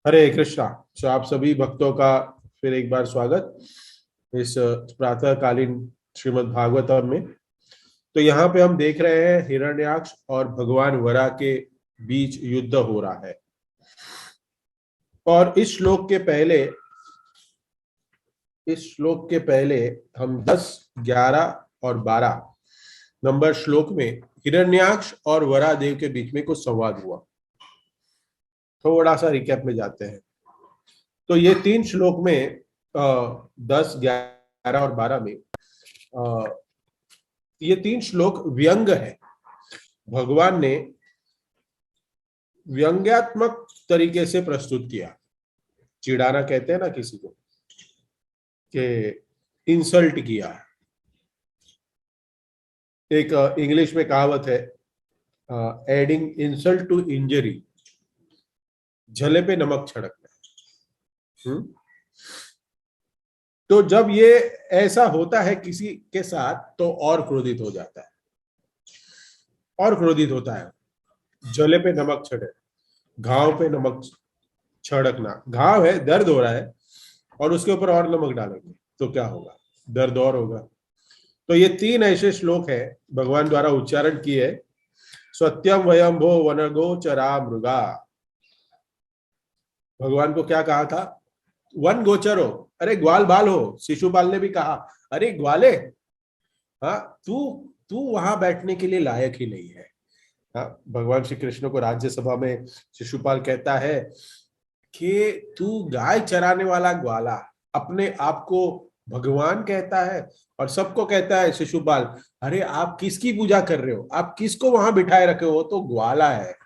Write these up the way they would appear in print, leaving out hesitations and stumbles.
हरे कृष्णा। तो आप सभी भक्तों का फिर एक बार स्वागत इस प्रातःकालीन श्रीमद् भागवतम में। तो यहाँ पे हम देख रहे हैं हिरण्याक्ष और भगवान वरा के बीच युद्ध हो रहा है। और इस श्लोक के पहले हम 10, 11 और 12 नंबर श्लोक में हिरण्याक्ष और वरादेव के बीच में कुछ संवाद हुआ। थोड़ा सा रिकैप में जाते हैं। तो ये तीन श्लोक में 10, 11 और 12 में ये तीन श्लोक व्यंग है। भगवान ने व्यंग्यात्मक तरीके से प्रस्तुत किया। चिढ़ाना कहते हैं ना किसी को, कि इंसल्ट किया। एक इंग्लिश में कहावत है, एडिंग इंसल्ट टू इंजरी, झले पे नमक छिड़कना। हम्म? तो जब ये ऐसा होता है किसी के साथ तो और क्रोधित हो जाता है, और क्रोधित होता है। जले पे नमक छिड़क, घाव पे नमक छिड़कना। घाव है, दर्द हो रहा है, और उसके ऊपर और नमक डालेंगे तो क्या होगा? दर्द और होगा। तो ये तीन ऐसे श्लोक है भगवान द्वारा उच्चारण किए। सत्यम वयम भो वनगो चरा मृगा। भगवान को क्या कहा था? वन गोचर हो, अरे ग्वाल बाल हो। शिशुपाल ने भी कहा, अरे ग्वाले, हाँ, तू तू वहां बैठने के लिए लायक ही नहीं है। हाँ, भगवान श्री कृष्ण को राज्यसभा में शिशुपाल कहता है कि तू गाय चराने वाला ग्वाला अपने आप को भगवान कहता है, और सबको कहता है शिशुपाल, अरे आप किसकी पूजा कर रहे हो? आप किसको वहां बिठाए रखे हो? तो ग्वाला है।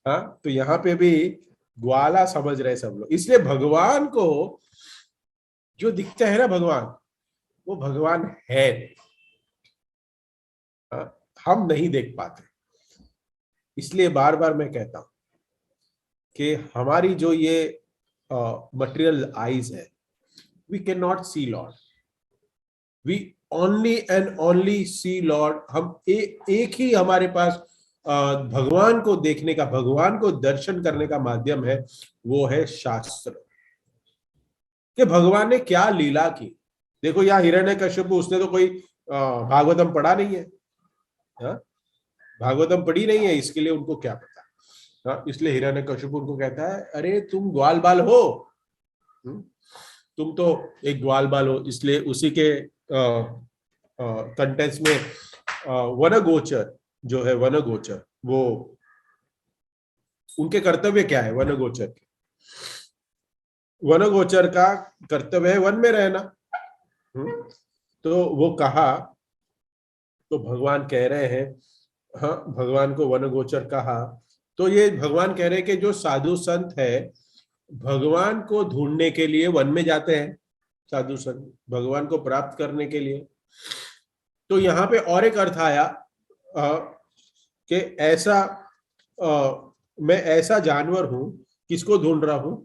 हाँ, तो यहाँ पे भी ग्वाला समझ रहे सब लोग। इसलिए भगवान को जो दिखता है ना, भगवान, वो भगवान है। हाँ, हम नहीं देख पाते। इसलिए बार बार मैं कहता हूं कि हमारी जो ये मटेरियल आईज है, we can not see lord, we only and only see lord. हम एक ही हमारे पास भगवान को देखने का, भगवान को दर्शन करने का माध्यम है, वो है शास्त्र। कि भगवान ने क्या लीला की। देखो यहाँ हिरण्यकश्यप, उसने तो कोई भागवतम पढ़ा नहीं है। हाँ? भागवतम पढ़ी नहीं है, इसके लिए उनको क्या पता। हाँ? इसलिए हिरण्यकश्यप उनको कहता है, अरे तुम ग्वाल बाल हो। हम्म? तुम तो एक ग्वाल बाल हो। इसलिए उसी के कंटेंट्स में वन गोचर जो है, वन गोचर, वो उनके कर्तव्य क्या है? वन गोचर के, वन गोचर का कर्तव्य है वन में रहना। तो वो कहा, तो भगवान कह रहे हैं, हाँ, भगवान को वन गोचर कहा। तो ये भगवान कह रहे हैं कि जो साधु संत है, भगवान को ढूंढने के लिए वन में जाते हैं। साधु संत भगवान को प्राप्त करने के लिए। तो यहाँ पे और एक अर्थ आया कि ऐसा, मैं ऐसा जानवर हूं, किसको ढूंढ रहा हूं?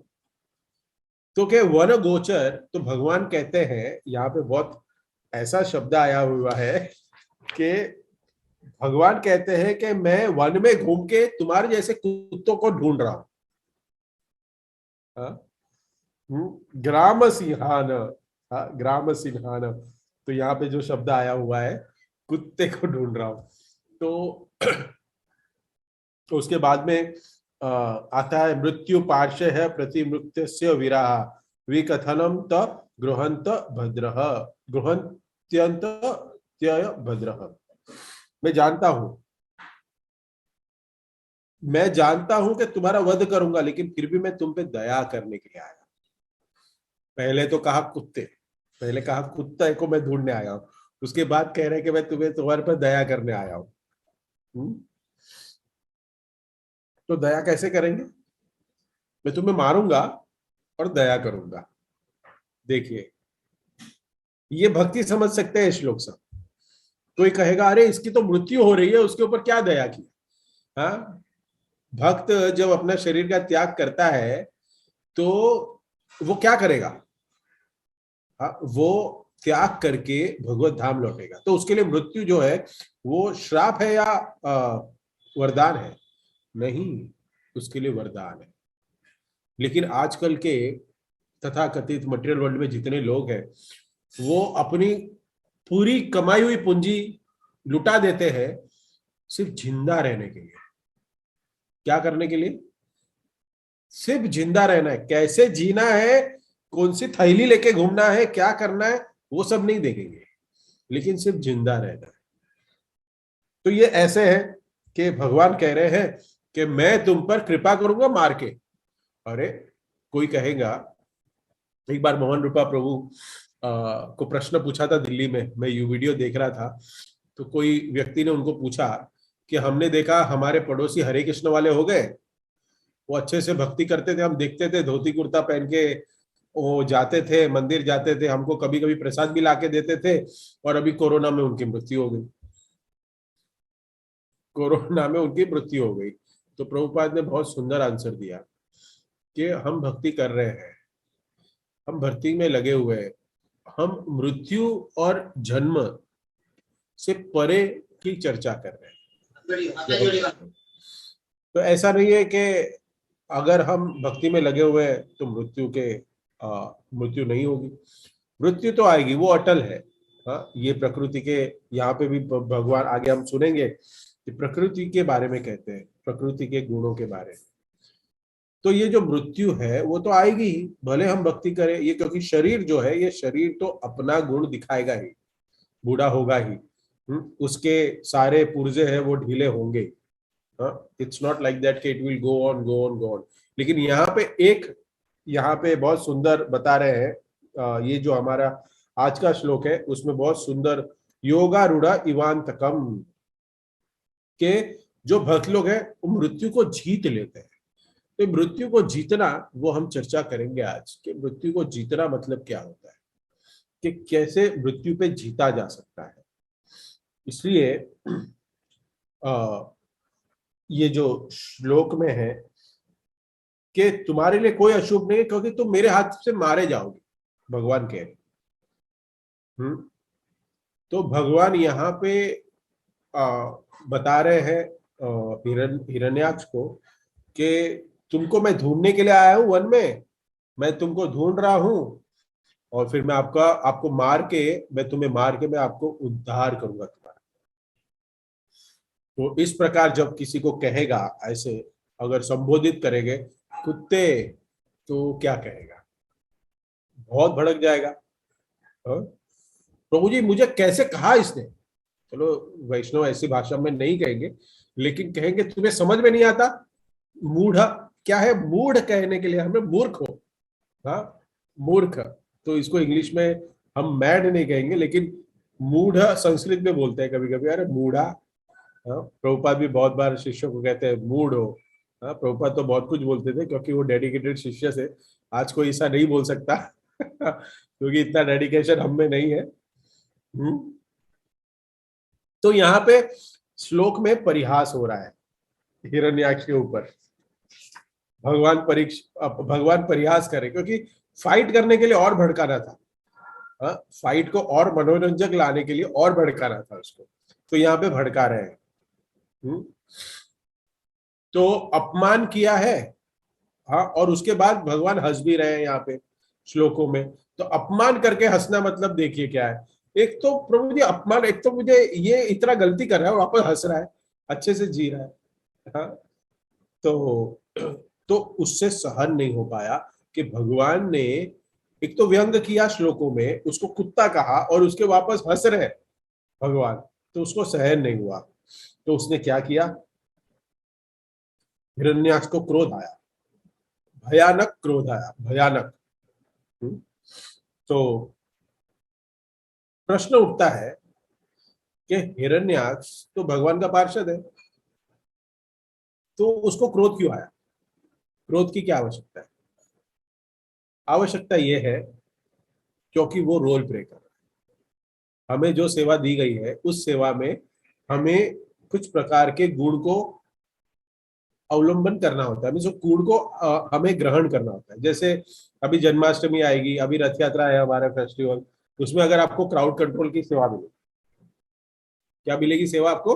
तो के वन गोचर, तो भगवान कहते हैं, यहाँ पे बहुत ऐसा शब्द आया हुआ है कि भगवान कहते हैं कि मैं वन में घूम के तुम्हारे जैसे कुत्तों को ढूंढ रहा हूं। हाँ? ग्राम सिंहान। हाँ, ग्राम सिंहान। तो यहाँ पे जो शब्द आया हुआ है, कुत्ते को ढूंढ रहा हूं। तो उसके बाद में आता है, मृत्यु पार्श्व है प्रतिमृत्य विराह विकथनम त गृहंत भद्र, गृहंत्यंत त्यय भद्र। मैं जानता हूं, मैं जानता हूं कि तुम्हारा वध करूंगा, लेकिन फिर भी मैं तुम पे दया करने के लिए आया। पहले तो कहा कुत्ते, पहले कहा कुत्ते को मैं ढूंढने आया हूं, उसके बाद कह रहे कि मैं तुम्हें, तुम्हारे पर दया करने आया हूं। हम्म? तो दया कैसे करेंगे? मैं तुम्हें मारूंगा और दया करूंगा। देखिए, ये भक्ति समझ सकते हैं श्लोक सब। कोई कहेगा, अरे इसकी तो मृत्यु हो रही है, उसके ऊपर क्या दया की? हाँ, भक्त जब अपना शरीर का त्याग करता है तो वो क्या करेगा? हाँ, वो त्याग करके भगवत धाम लौटेगा। तो उसके लिए मृत्यु जो है, वो श्राप है या वरदान है? नहीं, उसके लिए वरदान है। लेकिन आजकल के तथा कथित मटेरियल वर्ल्ड में जितने लोग हैं वो अपनी पूरी कमाई हुई पूंजी लुटा देते हैं सिर्फ जिंदा रहने के लिए। क्या करने के लिए? सिर्फ जिंदा रहना है, कैसे जीना है, कौन सी थैली लेके घूमना है, क्या करना है, वो सब नहीं देखेंगे, लेकिन सिर्फ जिंदा रहना है। तो ये ऐसे है कि भगवान कह रहे हैं कि मैं तुम पर कृपा करूंगा मार के। अरे कोई कहेगा, एक बार मोहन रूपा प्रभु को प्रश्न पूछा था दिल्ली में, मैं यू वीडियो देख रहा था, तो कोई व्यक्ति ने उनको पूछा कि हमने देखा हमारे पड़ोसी हरे कृष्ण वाले हो गए, वो अच्छे से भक्ति करते थे, हम देखते थे धोती कुर्ता पहन के वो जाते थे, मंदिर जाते थे, हमको कभी कभी प्रसाद भी लाके देते थे, और अभी कोरोना में उनकी मृत्यु हो गई। कोरोना में उनकी मृत्यु हो गई। तो प्रभुपाद ने बहुत सुंदर आंसर दिया कि हम भक्ति कर रहे हैं, हम भक्ति में लगे हुए हैं, हम मृत्यु और जन्म से परे की चर्चा कर रहे हैं। तो ऐसा नहीं है कि अगर हम भक्ति में लगे हुए हैं तो मृत्यु नहीं होगी। मृत्यु तो आएगी, वो अटल है। हाँ, ये प्रकृति के, यहाँ पे भी भगवान आगे हम सुनेंगे कि प्रकृति के बारे में कहते हैं, प्रकृति के गुणों के बारे में। तो ये जो मृत्यु है वो तो आएगी ही, भले हम भक्ति करें, ये क्योंकि शरीर जो है, ये शरीर तो अपना गुण दिखाएगा ही, बूढ़ा होगा ही। उसके सारे पुर्जे हैं वो ढीले होंगे। इट्स नॉट लाइक दैट कि it will go on go on go on. लेकिन यहाँ पे बहुत सुंदर बता रहे हैं, ये जो हमारा आज का श्लोक है उसमें बहुत सुंदर, योगारूढ़ इवांतकम, के जो भक्त लोग हैं वो मृत्यु को जीत लेते हैं। तो मृत्यु को जीतना वो हम चर्चा करेंगे आज, कि मृत्यु को जीतना मतलब क्या होता है, कि कैसे मृत्यु पे जीता जा सकता है। इसलिए ये जो श्लोक में है कि तुम्हारे लिए कोई अशुभ नहीं है क्योंकि तुम मेरे हाथ से मारे जाओगे, भगवान कह रहे। तो भगवान यहाँ पे बता रहे हैं हिरण्याक्ष को कि तुमको मैं ढूंढने के लिए आया हूं वन में, मैं तुमको ढूंढ रहा हूं, और फिर मैं आपको मार के मैं आपको उद्धार करूंगा तुम्हारा। तो इस प्रकार जब किसी को कहेगा, ऐसे अगर संबोधित करेंगे कुत्ते, तो क्या कहेगा? बहुत भड़क जाएगा। प्रभु जी मुझे कैसे कहा इसने? चलो वैष्णव ऐसी भाषा में नहीं कहेंगे, लेकिन कहेंगे तुम्हें समझ में नहीं आता, मूढ़। क्या है मूढ़ कहने के लिए? हमें मूर्ख हो। हाँ, मूर्ख। तो इसको इंग्लिश में हम मैड नहीं कहेंगे, लेकिन मूढ़ संस्कृत में बोलते हैं कभी कभी, अरे मूढ़ा। हाँ, प्रभुपाद भी बहुत बार शिष्यों को कहते हैं मूढ़ हो। हाँ, प्रभुपाद तो बहुत कुछ बोलते थे क्योंकि वो डेडिकेटेड शिष्य से। आज कोई ऐसा नहीं बोल सकता क्योंकि इतना डेडिकेशन हम में नहीं है। तो यहाँ पे श्लोक में परिहास हो रहा है हिरण्याक्ष के ऊपर। भगवान परिहास करे क्योंकि फाइट करने के लिए और भड़काना था। हाँ, फाइट को और मनोरंजक लाने के लिए और भड़काना था उसको, तो यहाँ पे भड़का रहे हैं। तो अपमान किया है। हाँ, और उसके बाद भगवान हंस भी रहे हैं यहाँ पे श्लोकों में। तो अपमान करके हंसना मतलब देखिए क्या है। एक तो प्रभु जी अपमान, एक तो मुझे ये इतना गलती कर रहा है और वापस हंस रहा है, अच्छे से जी रहा है। हाँ, तो उससे सहन नहीं हो पाया कि भगवान ने एक तो व्यंग किया श्लोकों में, उसको कुत्ता कहा, और उसके वापस हंस रहे भगवान, तो उसको सहन नहीं हुआ। तो उसने क्या किया? हिरण्याक्ष को क्रोध आया, भयानक क्रोध आया, भयानक। तो प्रश्न उठता है कि हिरण्याक्ष तो भगवान का पार्षद है, तो उसको क्रोध क्यों आया? क्रोध की क्या आवश्यकता है? आवश्यकता यह है क्योंकि वो रोल प्ले कर रहा है। हमें जो सेवा दी गई है उस सेवा में हमें कुछ प्रकार के गुण को अवलंबन करना होता है, मीन्स गुण को हमें ग्रहण करना होता है। जैसे अभी जन्माष्टमी आएगी, अभी रथ यात्रा है हमारा फेस्टिवल, उसमें अगर आपको क्राउड कंट्रोल की सेवा मिले, क्या मिलेगी सेवा आपको?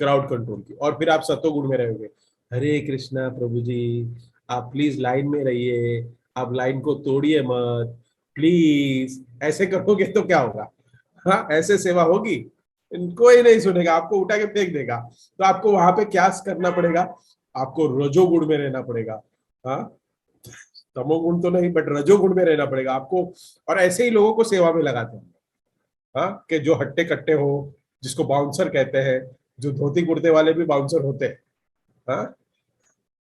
क्राउड कंट्रोल की। और फिर आप सतो गुण में रहोगे, हरे कृष्णा प्रभु जी आप प्लीज लाइन में रहिए, आप लाइन को तोड़िए मत, प्लीज। ऐसे करोगे तो क्या होगा? हाँ, ऐसे सेवा होगी? कोई नहीं सुनेगा, आपको उठा के फेंक देगा। तो आपको वहां पे क्या करना पड़ेगा? आपको रजोगुण में रहना पड़ेगा। हाँ, तमोगुण तो नहीं, बट रजोगुण में रहना पड़ेगा आपको। और ऐसे ही लोगों को सेवा में लगाते हैं। हाँ, कि जो हट्टे कट्टे हो, जिसको बाउंसर कहते हैं, जो धोती कुर्ते वाले भी बाउंसर होते हैं। हाँ,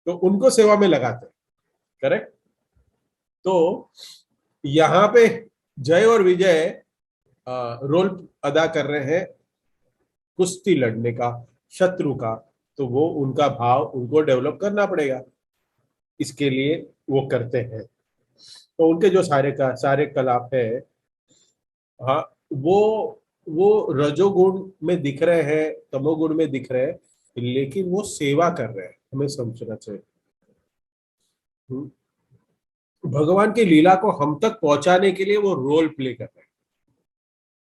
तो उनको सेवा में लगाते हैं। करेक्ट। तो यहाँ पे जय और विजय रोल अदा कर रहे हैं कुश्ती लड़ने का, शत्रु का। तो वो उनका भाव उनको डेवलप करना पड़ेगा, इसके लिए वो करते हैं। तो उनके जो सारे कलाप है, हाँ, वो वो रजोगुण में दिख रहे हैं, तमोगुण में दिख रहे हैं, लेकिन वो सेवा कर रहे हैं, हमें समझना चाहिए। हम्म। भगवान की लीला को हम तक पहुंचाने के लिए वो रोल प्ले कर रहे हैं,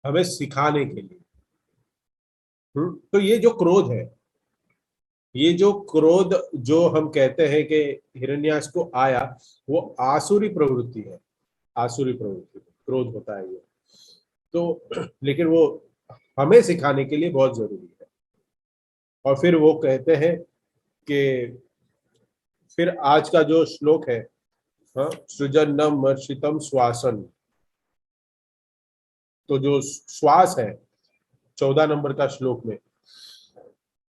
हमें सिखाने के लिए। तो ये जो क्रोध है, ये जो क्रोध, जो हम कहते हैं कि हिरण्याक्ष को आया, वो आसुरी प्रवृत्ति है। आसुरी प्रवृत्ति क्रोध होता है ये। तो लेकिन वो हमें सिखाने के लिए बहुत जरूरी है। और फिर वो कहते हैं कि फिर आज का जो श्लोक है, हाँ, सृजनम मर्षितम श्वासन। तो जो श्वास है 14 नंबर का श्लोक में,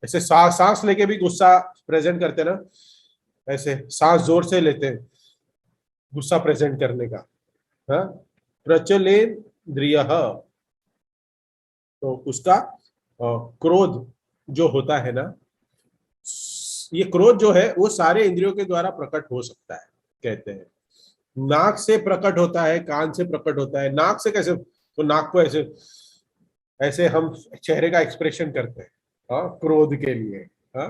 ऐसे सांस लेके भी गुस्सा प्रेजेंट करते हैं ना, ऐसे सांस जोर से लेते हैं गुस्सा प्रेजेंट करने का। हाँ, प्रचलेन्द्रिय, तो उसका क्रोध जो होता है ना, ये क्रोध जो है वो सारे इंद्रियों के द्वारा प्रकट हो सकता है, कहते हैं। नाक से प्रकट होता है, कान से प्रकट होता है। नाक से कैसे? तो नाक को ऐसे ऐसे हम चेहरे का एक्सप्रेशन करते हैं, हाँ, क्रोध के लिए। हाँ,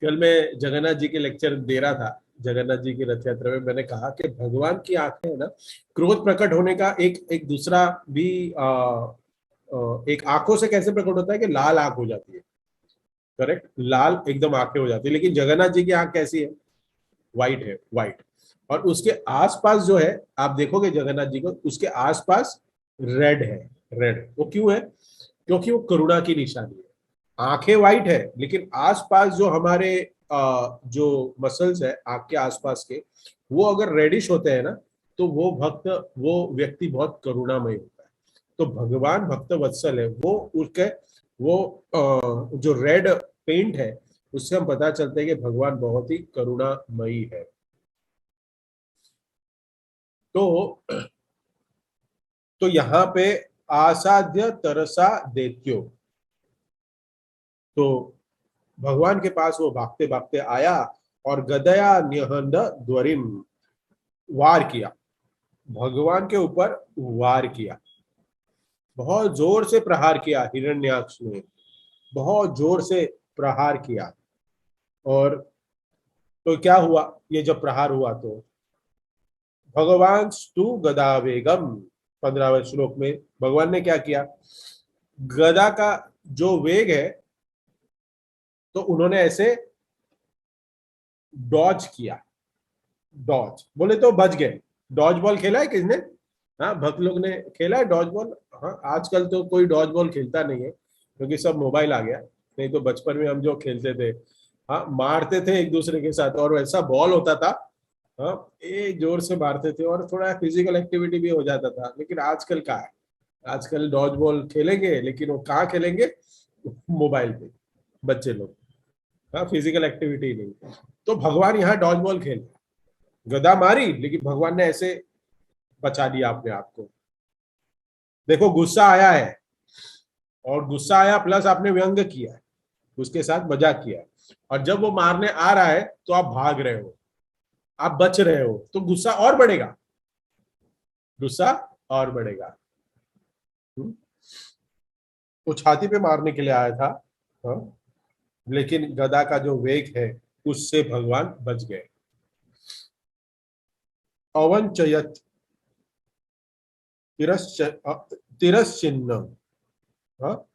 कल मैं जगन्नाथ जी के लेक्चर दे रहा था, जगन्नाथ जी की रथ यात्रा में। मैंने कहा कि भगवान की आंखें है ना, क्रोध प्रकट होने का एक एक दूसरा भी एक आंखों से कैसे प्रकट होता है कि लाल आंख हो जाती है। करेक्ट, लाल एकदम आंखें हो जाती है। लेकिन जगन्नाथ जी की आंख कैसी है? व्हाइट है, व्हाइट। और उसके आसपास जो है, आप देखोगे जगन्नाथ जी को, उसके आसपास रेड है। रेड वो क्यों है? क्योंकि वो करुणा की निशानी है। आंखें व्हाइट है, लेकिन आसपास जो हमारे जो मसल्स है आंख के आसपास के, वो अगर रेडिश होते हैं ना, तो वो भक्त, वो व्यक्ति बहुत करुणामय होता है। तो भगवान भक्त वत्सल है, वो उसके वो जो रेड पेंट है, उससे हम पता चलते हैं कि भगवान बहुत ही करुणामयी है। तो यहाँ पे आसाध्य तरसा देत्यो, तो भगवान के पास वो भागते भागते आया और गदया निहंद द्वरिम, वार किया, भगवान के ऊपर वार किया। बहुत जोर से प्रहार किया हिरण्याक्ष ने, बहुत जोर से प्रहार किया। और तो क्या हुआ? ये जब प्रहार हुआ तो भगवान स्तु गदा वेगम, 15वें श्लोक में भगवान ने क्या किया? गदा का जो वेग है, तो उन्होंने ऐसे डॉज किया। डॉज बोले तो बच गए। डॉज बॉल खेला है किसने? हाँ, भक्त लोग ने खेला है डॉज बॉल। हाँ, आजकल तो कोई डॉज बॉल खेलता नहीं है, क्योंकि सब मोबाइल आ गया। नहीं तो बचपन में हम जो खेलते थे, हाँ, मारते थे एक दूसरे के साथ, और वैसा बॉल होता था। हाँ, एक जोर से मारते थे और थोड़ा फिजिकल एक्टिविटी भी हो जाता था। लेकिन आजकल क्या है? आजकल डॉज बॉल खेलेंगे, लेकिन वो कहाँ खेलेंगे? मोबाइल पे बच्चे लोग। हाँ, फिजिकल एक्टिविटी नहीं। तो भगवान यहाँ डॉज बॉल खेल, गदा मारी, लेकिन भगवान ने ऐसे बचा लिया अपने आप को। देखो, गुस्सा आया है, और गुस्सा आया प्लस आपने व्यंग किया है, उसके साथ मजाक किया है। और जब वो मारने आ रहा है तो आप भाग रहे हो, आप बच रहे हो, तो गुस्सा और बढ़ेगा, गुस्सा और बढ़ेगा। हम्म? वो छाती पे मारने के लिए आया था, हाँ, लेकिन गदा का जो वेग है, उससे भगवान बच गए। अवंचयत तिरश्चिन्ह, हाँ,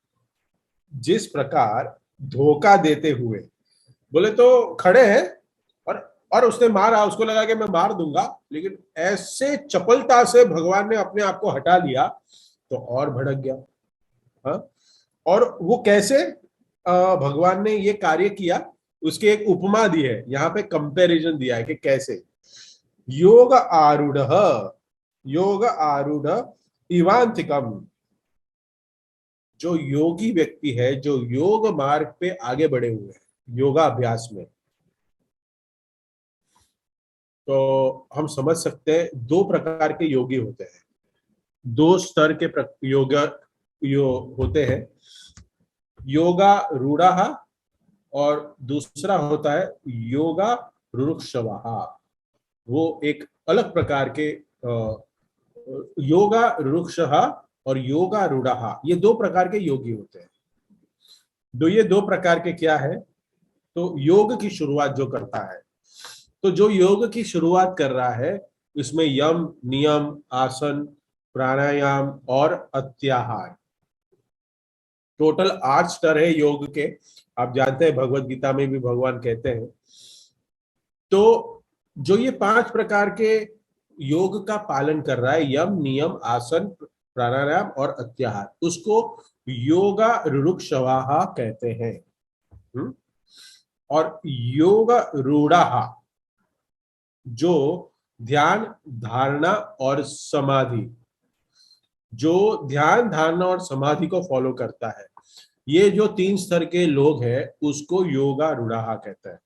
जिस प्रकार धोखा देते हुए, बोले तो खड़े हैं, और उसने मारा, उसको लगा कि मैं मार दूंगा, लेकिन ऐसे चपलता से भगवान ने अपने आप को हटा लिया तो और भड़क गया। हाँ, और वो कैसे भगवान ने ये कार्य किया, उसकी एक उपमा दी है यहाँ पे, कंपैरिजन दिया है कि कैसे योग आरूढ़ इवांतिकम, जो योगी व्यक्ति है, जो योग मार्ग पे आगे बढ़े हुए हैं योगाभ्यास में, तो हम समझ सकते हैं दो प्रकार के योगी होते हैं, दो स्तर के होते हैं, योगा रूढ़ा और दूसरा होता है योगा रुरुक्षवाहा। वो एक अलग प्रकार के योगा रुरुक्षहा और योगा रूढ़ा, ये दो प्रकार के योगी होते हैं। ये दो प्रकार के क्या है, तो योग की शुरुआत जो करता है, तो जो योग की शुरुआत कर रहा है इसमें यम नियम आसन प्राणायाम और अत्याहार, टोटल 8 स्तर है योग के। आप जानते हैं भगवत गीता में भी भगवान कहते हैं। तो जो ये 5 प्रकार के योग का पालन कर रहा है, यम नियम आसन प्राणायाम और अत्याहार, उसको योगा रुरुक्षवाहा कहते हैं। और योगा रूढ़ा जो ध्यान धारणा और समाधि, जो ध्यान धारणा और समाधि को फॉलो करता है, ये जो 3 स्तर के लोग हैं उसको योगा रूढ़ा कहता है।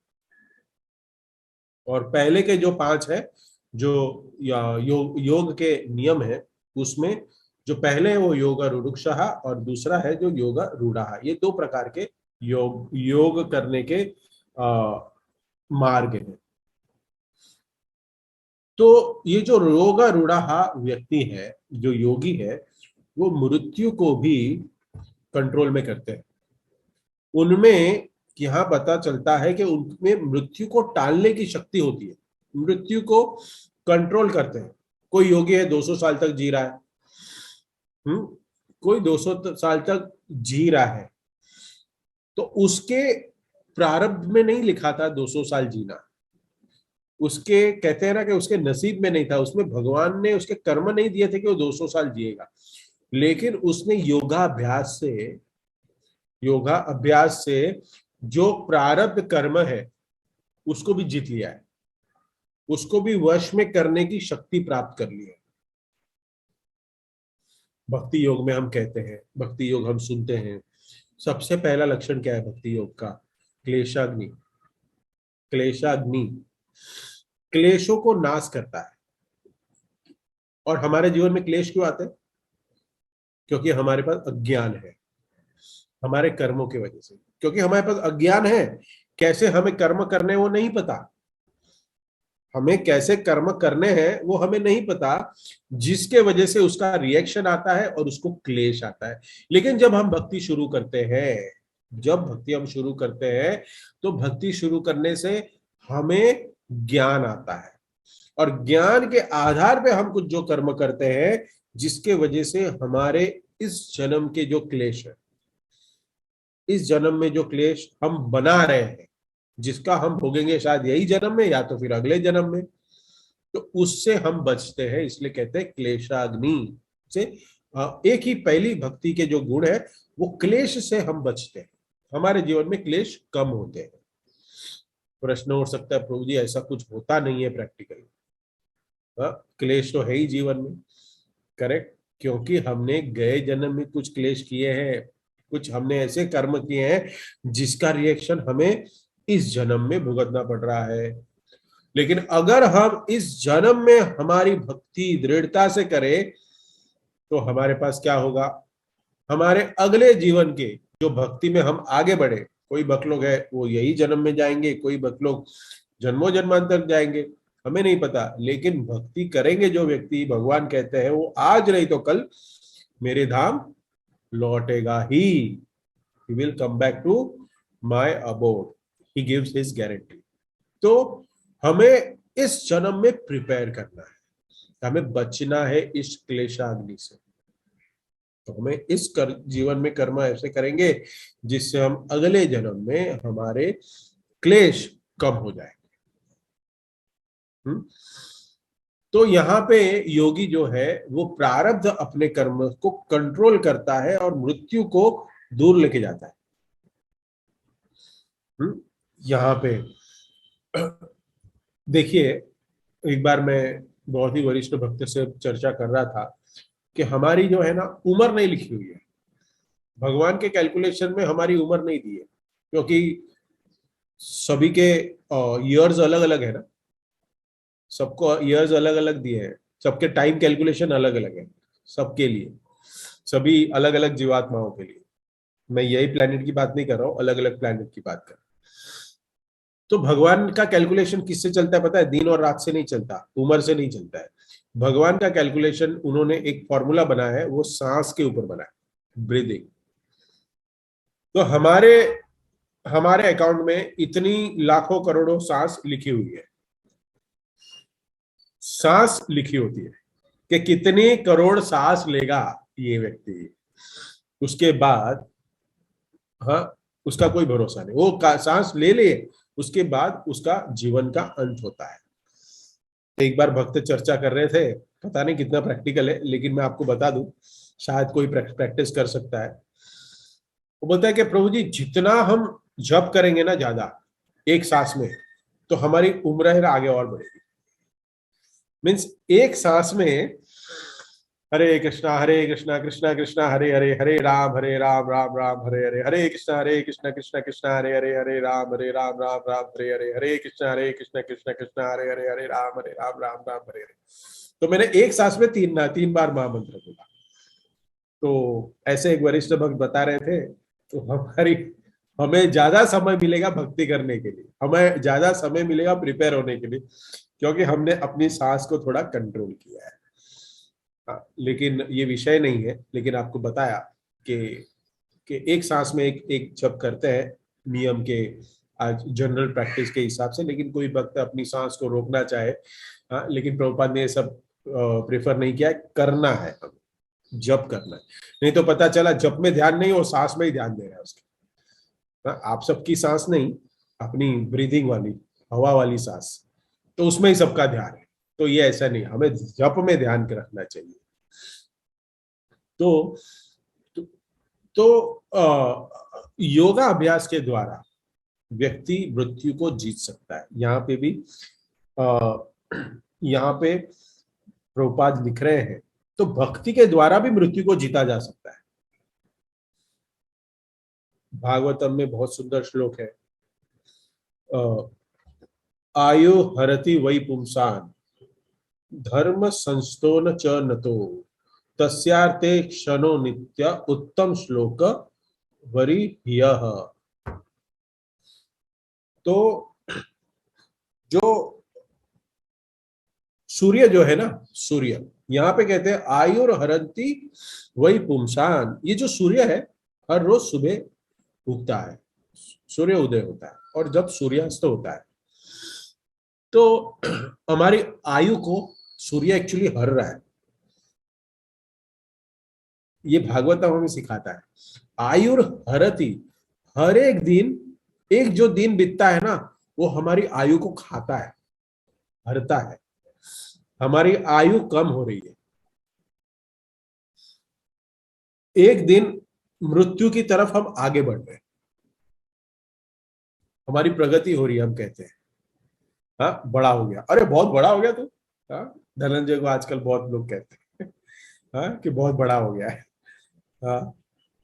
और पहले के जो 5 है, जो योग के नियम है, उसमें जो पहले है वो योगा रुरुक्षहा और दूसरा है जो योगा रूढ़ा। ये 2 प्रकार के योग करने के मार्ग हैं। तो ये जो योगा रूढ़ा व्यक्ति है, जो योगी है, वो मृत्यु को भी कंट्रोल में करते हैं। उनमें यहाँ पता चलता है कि उनमें मृत्यु को टालने की शक्ति होती है, मृत्यु को कंट्रोल करते हैं। कोई योगी है 200 साल तक जी रहा है, कोई 200 साल तक जी रहा है, तो उसके प्रारब्ध में नहीं लिखा था 200 साल जीना, उसके कहते हैं ना कि उसके नसीब में नहीं था, उसमें भगवान ने उसके कर्म नहीं दिए थे कि वो 200 साल जिएगा, लेकिन उसने योगा अभ्यास से जो प्रारब्ध कर्म है उसको भी जीत लिया है, उसको भी वश में करने की शक्ति प्राप्त कर ली है। भक्ति योग में हम कहते हैं, भक्ति योग हम सुनते हैं, सबसे पहला लक्षण क्या है भक्ति योग का? क्लेशाग्नि। क्लेशाग्नि क्लेशों को नाश करता है। और हमारे जीवन में क्लेश क्यों आते हैं? क्योंकि हमारे पास अज्ञान है, हमारे कर्मों की वजह से। क्योंकि हमारे पास अज्ञान है, कैसे हमें कर्म करने वो नहीं पता, हमें कैसे कर्म करने हैं वो हमें नहीं पता, जिसके वजह से उसका रिएक्शन आता है और उसको क्लेश आता है। लेकिन जब हम भक्ति शुरू करते हैं, जब भक्ति हम शुरू करते हैं, तो भक्ति शुरू करने से हमें ज्ञान आता है, और ज्ञान के आधार पे हम कुछ जो कर्म करते हैं, जिसके वजह से हमारे इस जन्म के जो क्लेश है, इस जन्म में जो क्लेश हम बना रहे हैं, जिसका हम भोगेंगे शायद यही जन्म में या तो फिर अगले जन्म में, तो उससे हम बचते हैं। इसलिए कहते हैं क्लेशाग्नि से। एक ही पहली भक्ति के जो गुण है वो क्लेश से हम बचते हैं, हमारे जीवन में क्लेश कम होते हैं। प्रश्न हो सकता है प्रभु जी ऐसा कुछ होता नहीं है प्रैक्टिकली? क्लेश तो है ही जीवन में, करेक्ट, क्योंकि हमने गए जन्म में कुछ क्लेश किए हैं, कुछ हमने ऐसे कर्म किए हैं जिसका रिएक्शन हमें इस जन्म में भुगतना पड़ रहा है। लेकिन अगर हम इस जन्म में हमारी भक्ति दृढ़ता से करें तो हमारे पास क्या होगा, हमारे अगले जीवन के जो भक्ति में हम आगे बढ़े, कोई भक्त लोग है वो यही जन्म में जाएंगे, कोई भक्त लोग जन्मों जन्मांतर जाएंगे, हमें नहीं पता, लेकिन भक्ति करेंगे जो व्यक्ति, भगवान कहते हैं वो आज नहीं तो कल मेरे धाम लौटेगा ही, he will come back to my abode, he gives his guarantee। तो हमें इस जन्म में प्रिपेयर करना है, हमें बचना है इस क्लेशाग्नि से। तो हमें इस जीवन में कर्म ऐसे करेंगे जिससे हम अगले जन्म में हमारे क्लेश कम हो जाए। हम्म? तो यहाँ पे योगी जो है वो प्रारब्ध अपने कर्म को कंट्रोल करता है और मृत्यु को दूर लेके जाता है। यहाँ पे देखिए, एक बार मैं बहुत ही वरिष्ठ भक्त से चर्चा कर रहा था कि हमारी जो है ना उम्र नहीं लिखी हुई है, भगवान के कैलकुलेशन में हमारी उम्र नहीं दी है, क्योंकि सभी के ईयर्स अलग अलग है ना, सबको ईयर्स अलग अलग दिए हैं, सबके टाइम कैलकुलेशन अलग अलग है, सबके लिए, सभी अलग अलग जीवात्माओं के लिए। मैं यही प्लेनेट की बात नहीं कर रहा हूँ, अलग अलग प्लेनेट की बात कर रहा हूँ। तो भगवान का कैलकुलेशन किससे चलता है पता है? दिन और रात से नहीं चलता, उम्र से नहीं चलता है। भगवान का कैलकुलेशन उन्होंने एक फॉर्मूला बनाया है, वो सांस के ऊपर बना है, ब्रीदिंग। तो हमारे हमारे अकाउंट में इतनी लाखों करोड़ों सांस लिखी हुई है, सांस लिखी होती है कि कितनी करोड़ सांस लेगा ये व्यक्ति, उसके बाद, हाँ, उसका कोई भरोसा नहीं, वो सांस ले ले, उसके बाद उसका जीवन का अंत होता है। एक बार भक्त चर्चा कर रहे थे, पता नहीं कितना प्रैक्टिकल है, लेकिन मैं आपको बता दूं, शायद कोई प्रैक्टिस कर सकता है। वो बोलता है कि प्रभु जी, जितना हम जप करेंगे ना ज्यादा एक सांस में, तो हमारी उम्र है आगे और बढ़ेगी। मीन्स एक सांस में हरे कृष्णा कृष्णा कृष्णा हरे हरे, हरे राम राम राम हरे हरे, हरे कृष्णा कृष्णा कृष्णा हरे हरे, हरे राम राम राम हरे हरे, हरे कृष्णा कृष्णा कृष्णा हरे हरे, हरे राम राम राम हरे हरे। तो मैंने एक सांस में तीन तीन बार महामंत्र बोला। तो ऐसे एक वरिष्ठ भक्त बता रहे थे, तो हमारी हमें ज्यादा समय मिलेगा भक्ति करने के लिए, हमें ज्यादा समय मिलेगा प्रिपेयर होने के लिए, क्योंकि हमने अपनी सांस को थोड़ा कंट्रोल किया है। हाँ, लेकिन ये विषय नहीं है, लेकिन आपको बताया कि एक सांस में एक एक जप करते हैं नियम के, आज जनरल प्रैक्टिस के हिसाब से, लेकिन कोई भक्त अपनी सांस को रोकना चाहे, हाँ, लेकिन प्रभुपाद ने ये सब प्रेफर नहीं किया है, करना है हमें, जप करना है। नहीं तो पता चला जप में ध्यान नहीं, और सांस में ही ध्यान दे रहा है उसके। हाँ, आप सबकी सांस नहीं, अपनी ब्रीदिंग वाली, हवा वाली सांस, तो उसमें ही सबका ध्यान है। तो ये ऐसा नहीं, हमें जप में ध्यान रखना चाहिए। तो तो, योगा अभ्यास के द्वारा व्यक्ति मृत्यु को जीत सकता है। यहाँ पे भी आ, यहाँ पे प्रभुपाद लिख रहे हैं, तो भक्ति के द्वारा भी मृत्यु को जीता जा सकता है। भागवतम में बहुत सुंदर श्लोक है, आयु हरति वै पुंसान धर्म संस्थो च नतो तस्यार्थे क्षणो नित्य उत्तम श्लोक वरीह्यः। तो जो सूर्य जो है ना, सूर्य यहाँ पे कहते हैं आयुर हरंती वही पुंसान, ये जो सूर्य है हर रोज सुबह उगता है, सूर्य उदय होता है, और जब सूर्यास्त होता है तो हमारी आयु को सूर्य एक्चुअली हर रहा है। ये भागवत हमें सिखाता है, आयुर हरती, हर एक दिन, एक जो दिन बीतता है ना, वो हमारी आयु को खाता है, हरता है, हमारी आयु कम हो रही है। एक दिन मृत्यु की तरफ हम आगे बढ़ रहे हैं, हमारी प्रगति हो रही है, हम कहते हैं हाँ बड़ा हो गया, अरे बहुत बड़ा हो गया तू, हाँ, धनंजय को आजकल बहुत लोग कहते हैं हाँ कि बहुत बड़ा हो गया है, हाँ,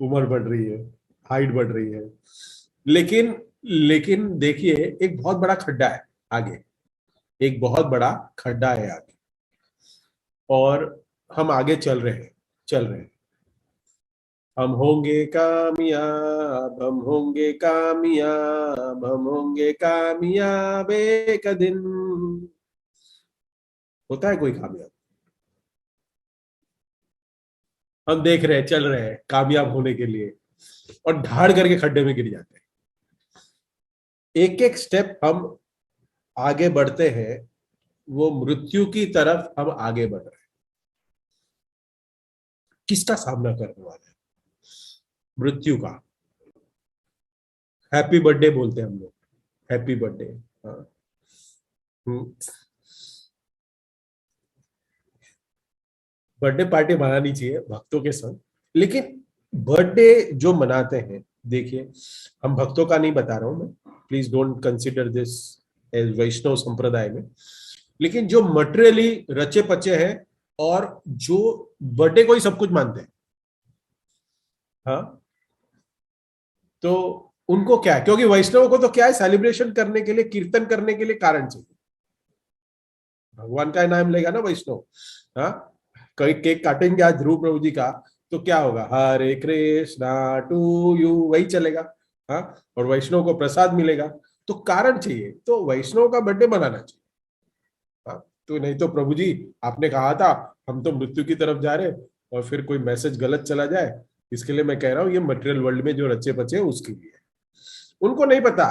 उम्र बढ़ रही है, हाइट बढ़ रही है। लेकिन लेकिन देखिए, एक बहुत बड़ा खड्डा है आगे, एक बहुत बड़ा खड्डा है आगे, और हम आगे चल रहे हैं, चल रहे हैं, हम होंगे कामयाब, हम होंगे कामयाब, हम होंगे कामयाब एक दिन। होता है कोई कामयाब? हम देख रहे हैं, चल रहे हैं कामयाब होने के लिए, और ढाड़ करके खड्डे में गिर जाते हैं। एक एक स्टेप हम आगे बढ़ते हैं, वो मृत्यु की तरफ हम आगे बढ़ रहे हैं। किसका सामना करने वाले हैं? मृत्यु का। हैप्पी बर्थडे बोलते हैं हम लोग, हैप्पी बर्थडे। हाँ, हम्म। बर्थडे पार्टी मनानी चाहिए भक्तों के संग, लेकिन बर्थडे जो मनाते हैं, देखिए हम भक्तों का नहीं बता रहा हूं मैं, please don't consider this as Vaishnav संप्रदाय में, लेकिन जो मटेरियली रचे पचे हैं और जो बर्थडे को ही सब कुछ मानते हैं, हाँ, तो उनको क्या है, क्योंकि वैष्णव को तो क्या है, सेलिब्रेशन करने के लिए, कीर्तन करने के लिए कारण चाहिए, भगवान का नाम लेगा ना वैष्णव, हाँ, कई केक काटेंगे आज ध्रुव प्रभु जी का, तो क्या होगा, हरे कृष्णा टू यू, वही चलेगा, हाँ, और वैष्णव को प्रसाद मिलेगा, तो कारण चाहिए, तो वैष्णव का बर्थडे मनाना चाहिए, हाँ, तो नहीं तो प्रभु जी आपने कहा था हम तो मृत्यु की तरफ जा रहे, और फिर कोई मैसेज गलत चला जाए, इसके लिए मैं कह रहा हूं ये मटेरियल वर्ल्ड में जो रचे बचे उसके लिए, उनको नहीं पता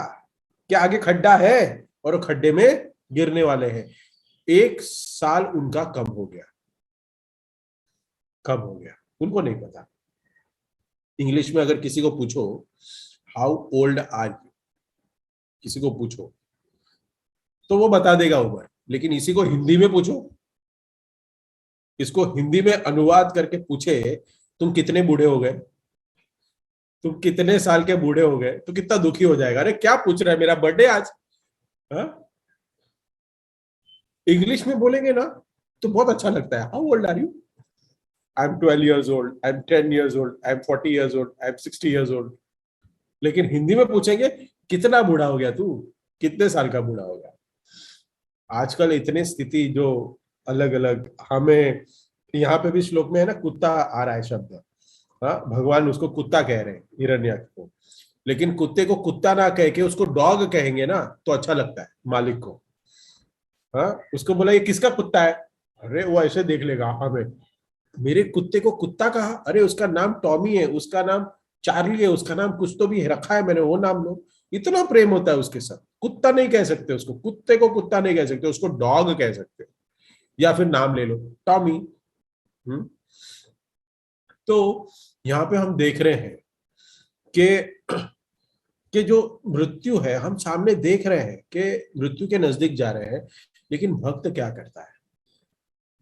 कि आगे खड्डा है और वो खड्डे में गिरने वाले हैं, 1 साल उनका कम हो गया, कम हो गया, उनको नहीं पता। इंग्लिश में अगर किसी को पूछो हाउ ओल्ड आर यू, किसी को पूछो तो वो बता देगा उम्र, लेकिन इसी को हिंदी में पूछो, इसको हिंदी में अनुवाद करके पूछे तुम कितने बूढ़े हो गए, तुम कितने साल के बूढ़े हो गए, तो कितना दुखी हो जाएगा, अरे क्या पूछ रहा है, मेरा बर्थडे आज, हाँ? इंग्लिश में बोलेंगे ना तो बहुत अच्छा लगता है, how old are you, I am 12 years old, I am 10 years old, I am 40 years old, I am 60 years old, लेकिन हिंदी में पूछेंगे कितना बूढ़ा हो गया तू, कितने साल का बूढ़ा हो गया। आजकल इतने स्थिति जो अलग अलग, हमें यहाँ पे भी श्लोक में है ना, कुत्ता आ रहा है शब्द, हाँ, भगवान उसको कुत्ता कह रहे हैं हिरण्यक को, लेकिन कुत्ते को कुत्ता ना कह के उसको डॉग कहेंगे ना तो अच्छा लगता है मालिक को, हाँ, उसको बोला ये किसका कुत्ता है, अरे वो ऐसे देख लेगा हमें, मेरे कुत्ते को कुत्ता कहा, अरे उसका नाम टॉमी है, उसका नाम चार्ली है, उसका नाम कुछ तो भी रखा है मैंने, वो नाम लो, इतना प्रेम होता है उसके साथ, कुत्ता नहीं कह सकते उसको, कुत्ते को कुत्ता नहीं कह सकते, उसको डॉग कह सकते हो, या फिर नाम ले लो टॉमी। हम्म, तो यहाँ पे हम देख रहे हैं कि जो मृत्यु है हम सामने देख रहे हैं कि मृत्यु के नजदीक जा रहे हैं, लेकिन भक्त क्या करता है,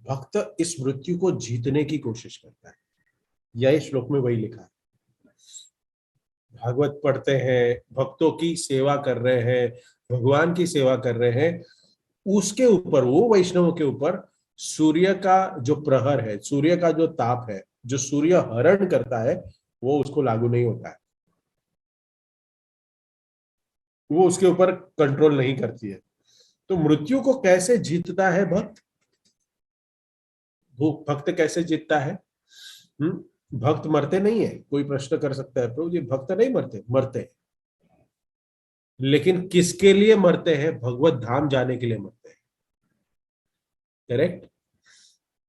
भक्त इस मृत्यु को जीतने की कोशिश करता है, यह श्लोक में वही लिखा है, भागवत पढ़ते हैं, भक्तों की सेवा कर रहे हैं, भगवान की सेवा कर रहे हैं, उसके ऊपर, वो वैष्णवों के ऊपर सूर्य का जो प्रहर है, सूर्य का जो ताप है, जो सूर्य हरण करता है, वो उसको लागू नहीं होता है, वो उसके ऊपर कंट्रोल नहीं करती है। तो मृत्यु को कैसे जीतता है भक्त, वो भक्त कैसे जीतता है? भक्त मरते नहीं है, कोई प्रश्न कर सकता है प्रभु जी भक्त नहीं मरते, मरते हैं, लेकिन किसके लिए मरते हैं, भगवत धाम जाने के लिए मरते हैं, करेक्ट,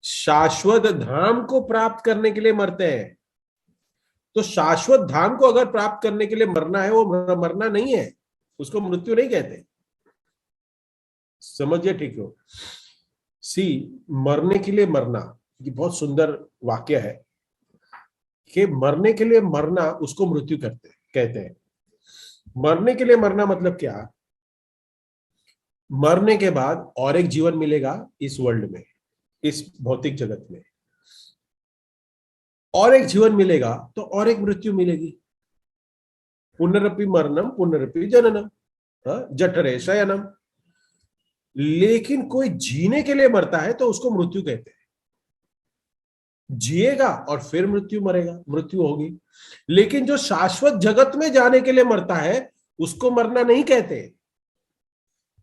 शाश्वत धाम को प्राप्त करने के लिए मरते हैं, तो शाश्वत धाम को अगर प्राप्त करने के लिए मरना है, वो मरना नहीं है, उसको मृत्यु नहीं कहते, समझिए ठीक हो। सी, मरने के लिए मरना, ये बहुत सुंदर वाक्य है कि मरने के लिए मरना उसको मृत्यु करते कहते हैं। मरने के लिए मरना मतलब क्या, मरने के बाद और एक जीवन मिलेगा इस वर्ल्ड में, इस भौतिक जगत में, और एक जीवन मिलेगा तो और एक मृत्यु मिलेगी, पुनरपि मरणम पुनरपि जननम, जठरे शयनम, लेकिन कोई जीने के लिए मरता है तो उसको मृत्यु कहते हैं, जिएगा और फिर मृत्यु मरेगा, मृत्यु होगी, लेकिन जो शाश्वत जगत में जाने के लिए मरता है उसको मरना नहीं कहते,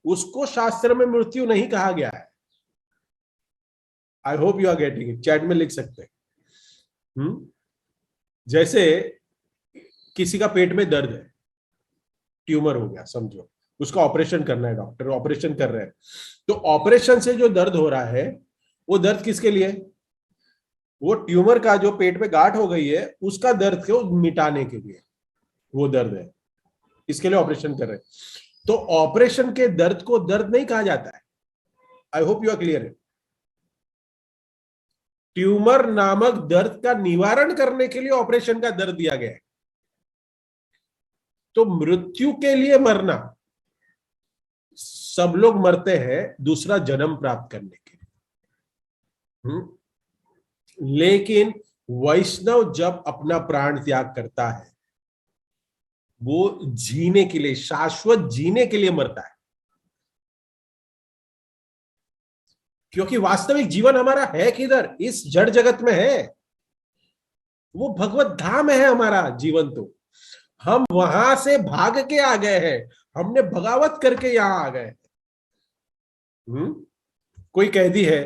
उसको शास्त्र में मृत्यु नहीं कहा गया है। I hope you are getting it, chat में लिख सकते हैं। जैसे किसी का पेट में दर्द है, ट्यूमर हो गया समझो, उसका ऑपरेशन करना है, डॉक्टर ऑपरेशन कर रहे हैं, तो ऑपरेशन से जो दर्द हो रहा है वो दर्द किसके लिए, वो ट्यूमर का जो पेट में गांठ हो गई है उसका दर्द को मिटाने के लिए वो दर्द है, इसके लिए ऑपरेशन कर रहे हैं, तो ऑपरेशन के दर्द को दर्द नहीं कहा जाता है। I hope you are clear. Tumour नामक दर्द का निवारण करने के लिए ऑपरेशन का दर्द दिया गया है, तो मृत्यु के लिए मरना, सब लोग मरते हैं दूसरा जन्म प्राप्त करने के लिए। लेकिन वैष्णव जब अपना प्राण त्याग करता है, वो जीने के लिए, शाश्वत जीने के लिए मरता है। क्योंकि वास्तविक जीवन हमारा है किधर? इस जड़ जगत में है। वो भगवत धाम है हमारा जीवन। तो हम वहां से भाग के आ गए हैं, हमने बगावत करके यहां आ गए। कोई कैदी है,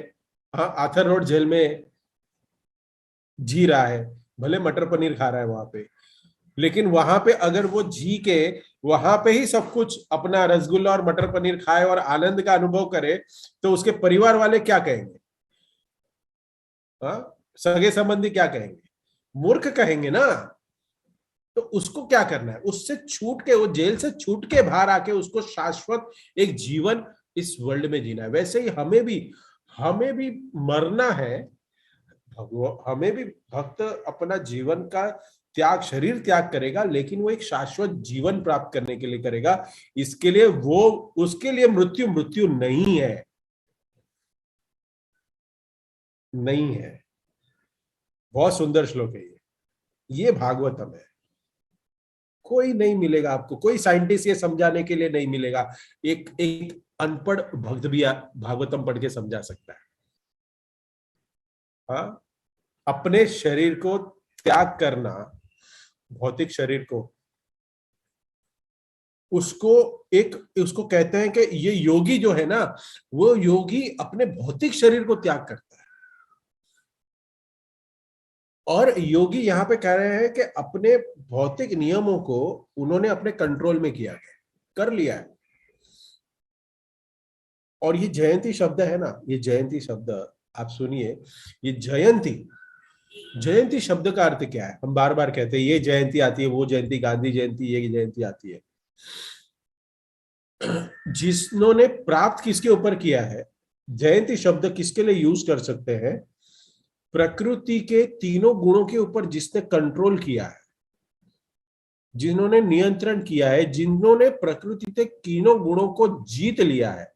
हाँ, आर्थर रोड जेल में जी रहा है, भले मटर पनीर खा रहा है वहां पे, लेकिन वहां पे अगर वो जी के वहां पे ही सब कुछ अपना रसगुल्ला और मटर पनीर खाए और आनंद का अनुभव करे, तो उसके परिवार वाले क्या कहेंगे? हाँ, सगे संबंधी क्या कहेंगे? मूर्ख कहेंगे ना। तो उसको क्या करना है? उससे छूट के, वो जेल से छूट के बाहर आके उसको शाश्वत एक जीवन इस वर्ल्ड में जीना है। वैसे ही हमें भी मरना है। हमें भी भक्त अपना जीवन का त्याग, शरीर त्याग करेगा, लेकिन वो एक शाश्वत जीवन प्राप्त करने के लिए करेगा। इसके लिए वो, उसके लिए मृत्यु मृत्यु नहीं है, नहीं है। बहुत सुंदर श्लोक है ये भागवतम है। कोई नहीं मिलेगा आपको, कोई साइंटिस्ट ये समझाने के लिए नहीं मिलेगा। एक एक अनपढ़ भक्त भी भागवतम पढ़ के समझा सकता है। हाँ, अपने शरीर को त्याग करना, भौतिक शरीर को, उसको एक, उसको कहते हैं कि ये योगी जो है ना, वो योगी अपने भौतिक शरीर को त्याग करता है। और योगी यहाँ पे कह रहे हैं कि अपने भौतिक नियमों को उन्होंने अपने कंट्रोल में किया है, कर लिया है। और ये जयंती शब्द है ना, ये जयंती शब्द आप सुनिए। ये जयंती, जयंती शब्द का अर्थ क्या है? हम बार बार कहते हैं ये जयंती आती है, वो जयंती, गांधी जयंती, ये जयंती आती है। जिन्होंने प्राप्त किसके ऊपर किया है? जयंती शब्द किसके लिए यूज कर सकते हैं? प्रकृति के तीनों गुणों के ऊपर जिसने कंट्रोल किया है, जिन्होंने नियंत्रण किया है, जिन्होंने प्रकृति के तीनों गुणों को जीत लिया है,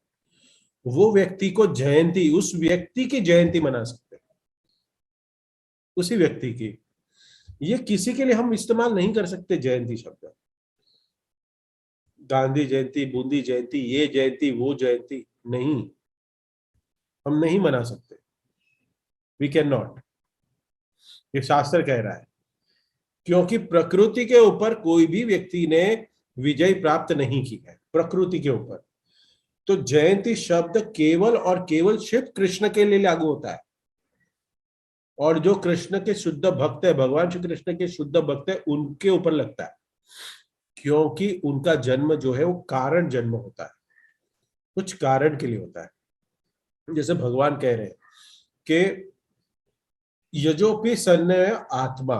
वो व्यक्ति को जयंती, उस व्यक्ति की जयंती मना सकते हैं, उसी व्यक्ति की। ये किसी के लिए हम इस्तेमाल नहीं कर सकते जयंती शब्द। गांधी जयंती, बूंदी जयंती, ये जयंती, वो जयंती, नहीं, हम नहीं मना सकते। वी कैन नॉट, ये शास्त्र कह रहा है। क्योंकि प्रकृति के ऊपर कोई भी व्यक्ति ने विजय प्राप्त नहीं की है, प्रकृति के ऊपर। तो जयंती शब्द केवल और केवल शिव कृष्ण के लिए लागू होता है। और जो कृष्ण के शुद्ध भक्त है, भगवान श्री कृष्ण के शुद्ध भक्त है, उनके ऊपर लगता है। क्योंकि उनका जन्म जो है वो कारण जन्म होता है, कुछ कारण के लिए होता है। जैसे भगवान कह रहे हैं कि यजोपि सन्नय आत्मा,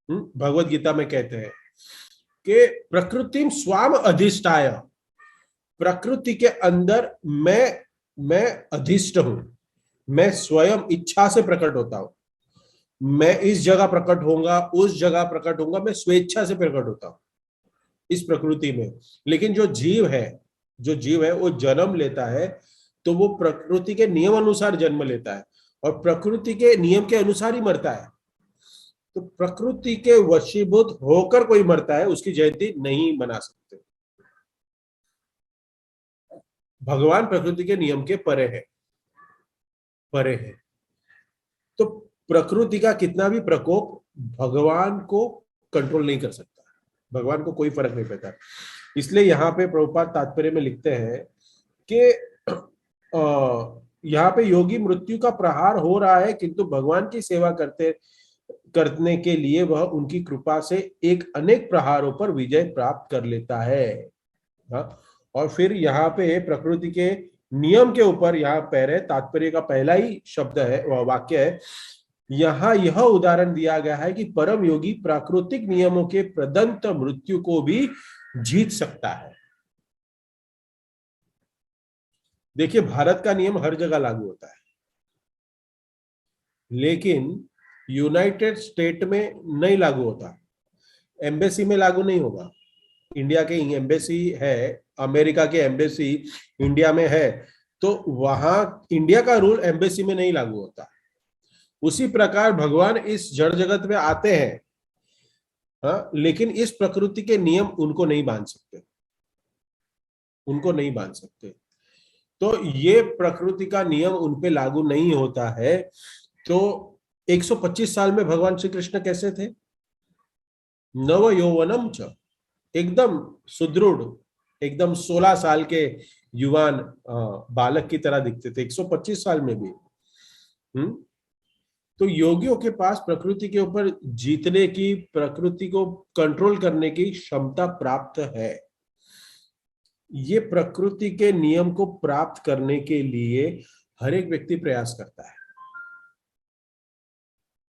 भगवत गीता में कहते हैं कि प्रकृति स्वाम अधिष्ठाय, प्रकृति के अंदर मैं अधिष्ठ हूं, मैं स्वयं इच्छा से प्रकट होता हूं। मैं इस जगह प्रकट होऊंगा, उस जगह प्रकट होऊंगा, मैं स्वेच्छा से प्रकट होता हूं इस प्रकृति में। लेकिन जो जीव है, जो जीव है वो जन्म लेता है, तो वो प्रकृति के नियम अनुसार जन्म लेता है और प्रकृति के नियम के अनुसार ही मरता है। तो प्रकृति के वशीभूत होकर कोई मरता है, उसकी जयंती नहीं मना सकते। भगवान प्रकृति के नियम के परे है, परे है। तो प्रकृति का कितना भी प्रकोप भगवान को कंट्रोल नहीं कर सकता, भगवान को कोई फर्क नहीं पड़ता। इसलिए यहाँ पे प्रभुपाद तात्पर्य में लिखते हैं कि यहाँ पे योगी मृत्यु का प्रहार हो रहा है, किंतु भगवान की सेवा करने के लिए वह उनकी कृपा से एक अनेक प्रहारों पर विजय प्राप्त कर लेता है। हाँ? और फिर यहाँ पे प्रकृति के नियम के ऊपर यहाँ पैर तात्पर्य का पहला ही शब्द है, वह वाक्य है, यहाँ यह उदाहरण दिया गया है कि परम योगी प्राकृतिक नियमों के प्रदंत मृत्यु को भी जीत सकता है। देखिए, भारत का नियम हर जगह लागू होता है, लेकिन यूनाइटेड स्टेट में नहीं लागू होता, एम्बेसी में लागू नहीं होगा। इंडिया के एम्बेसी है, अमेरिका के एम्बेसी इंडिया में है, तो वहां इंडिया का रूल एम्बेसी में नहीं लागू होता। उसी प्रकार भगवान इस जड़ जगत में आते हैं, हाँ, लेकिन इस प्रकृति के नियम उनको नहीं बांध सकते, उनको नहीं बांध सकते। तो ये प्रकृति का नियम उन पे लागू नहीं होता है। तो 125 साल में भगवान श्री कृष्ण कैसे थे? नव यौवनम च, एकदम सुदृढ़, एकदम 16 साल के युवान बालक की तरह दिखते थे 125 साल में भी। तो योगियों के पास प्रकृति के ऊपर जीतने की, प्रकृति को कंट्रोल करने की क्षमता प्राप्त है। ये प्रकृति के नियम को प्राप्त करने के लिए हर एक व्यक्ति प्रयास करता है।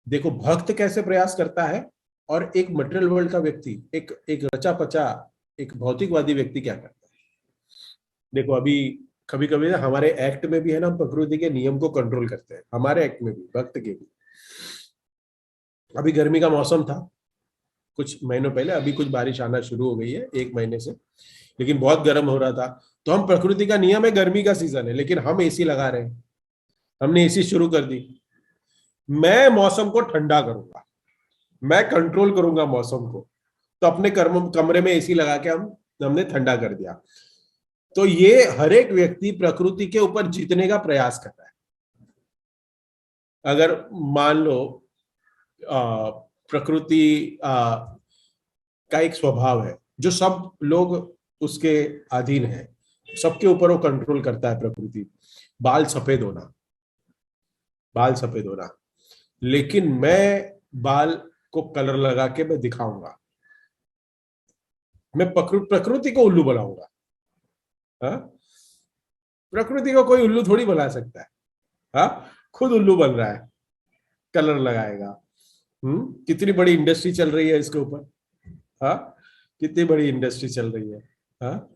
देखो भक्त कैसे प्रयास करता है और एक मटेरियल वर्ल्ड का व्यक्ति, एक रचा पचा एक भौतिकवादी व्यक्ति क्या करता है। देखो अभी कभी कभी हमारे एक्ट में भी है ना, हम प्रकृति के नियम को कंट्रोल करते हैं, हमारे एक्ट में भी, भक्त के भी। अभी गर्मी का मौसम था कुछ महीनों पहले, अभी कुछ बारिश आना शुरू हो गई है 1 महीने से, लेकिन बहुत गर्म हो रहा था। तो हम, प्रकृति का नियम है गर्मी का सीजन है, लेकिन हम एसी लगा रहे हैं, हमने एसी शुरू कर दी। मैं मौसम को ठंडा करूंगा, मैं कंट्रोल करूंगा मौसम को, तो अपने कमरे में एसी लगा के हमने ठंडा कर दिया। तो ये हर एक व्यक्ति प्रकृति के ऊपर जीतने का प्रयास कर रहा है। अगर मान लो प्रकृति का एक स्वभाव है जो सब लोग उसके अधीन है, सबके ऊपर वो कंट्रोल करता है प्रकृति, बाल सफेद होना, बाल सफेद होना, लेकिन मैं बाल को कलर लगा के मैं दिखाऊंगा, मैं प्रकृति को उल्लू बनाऊंगा। हाँ, प्रकृति को कोई उल्लू थोड़ी बना सकता है, हाँ, खुद उल्लू बन रहा है, कलर लगाएगा। कितनी बड़ी इंडस्ट्री चल रही है इसके ऊपर, हाँ, कितनी बड़ी इंडस्ट्री चल रही है, हाँ।